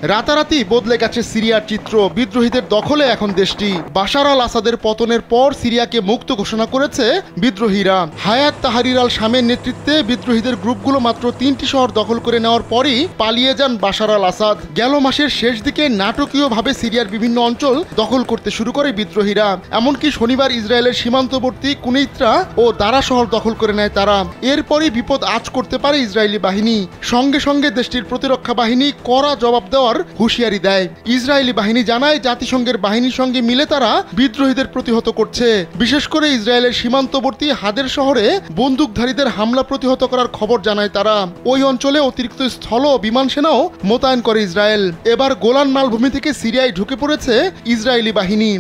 রাতারাতি বদলে গেছে সিরিয়ার চিত্র। বিদ্রোহীদের দখলে এখন দেশটি। বাশার আল আসাদের পতনের পর সিরিয়াকে মুক্ত ঘোষণা করেছে বিদ্রোহীরা। হায়াত তাহরির আল শামের নেতৃত্বে বিদ্রোহীদের গ্রুপগুলো মাত্র 3টি শহর দখল করে নেওয়ার পরই পালিয়ে যান বাশার আল আসাদ। গেল মাসের শেষ দিকে নাটকীয়ভাবে সিরিয়ার বিভিন্ন অঞ্চল দখল করতে শুরু করে বিদ্রোহীরা। এমনকি শনিবার ইসরায়েলের সীমান্তবর্তী কুনেইত্রা ও দারা শহর দখল করে নেয় তারা। এরপরই বিপদ আঁচ করতে পারে ইসরায়েলি বাহিনী। সঙ্গে সঙ্গে দেশটির প্রতিরক্ষা বাহিনী কড়া জবাব দেওয়ার হুঁশিয়ারি দেয়। ইসরায়েলি বাহিনী জানায় জাতিসংঘের বাহিনীর সঙ্গে মিলে তারা বিদ্রোহীদের প্রতিহত করছে। বিশেষ করে ইসরায়েলের সীমান্তবর্তী হাদের শহরে বন্দুকধারীদের হামলা প্রতিহত করার খবর জানায় তারা। ওই অঞ্চলে অতিরিক্ত স্থল ও বিমান সেনাও মোতায়েন করে ইসরায়েল। এবার গোলান মালভূমি থেকে সিরিয়ায় ঢুকে পড়েছে ইসরায়েলি বাহিনী।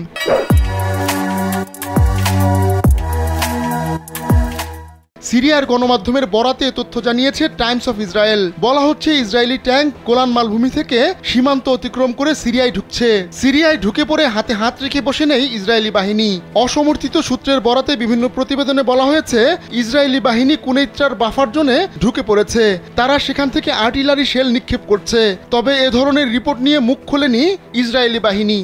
সিরিয়ার গণমাধ্যমের বরাতে তথ্য জানিয়েছে টাইমস অফ ইসরায়েল। বলা হচ্ছে ইসরায়েলি ট্যাঙ্ক গোলান মালভূমি থেকে সীমান্ত অতিক্রম করে সিরিয়ায় ঢুকছে। সিরিয়ায় ঢুকে পড়ে হাতে হাত রেখে বসে নেই ইসরায়েলি বাহিনী। অসমর্থিত সূত্রের বরাতে বিভিন্ন প্রতিবেদনে বলা হয়েছে ইসরায়েলি বাহিনী কুনেইত্রার বাফার জোনে ঢুকে পড়েছে। তারা সেখান থেকে আর্টিলারি শেল নিক্ষেপ করছে। তবে এ ধরনের রিপোর্ট নিয়ে মুখ খোলেনি ইসরায়েলি বাহিনী।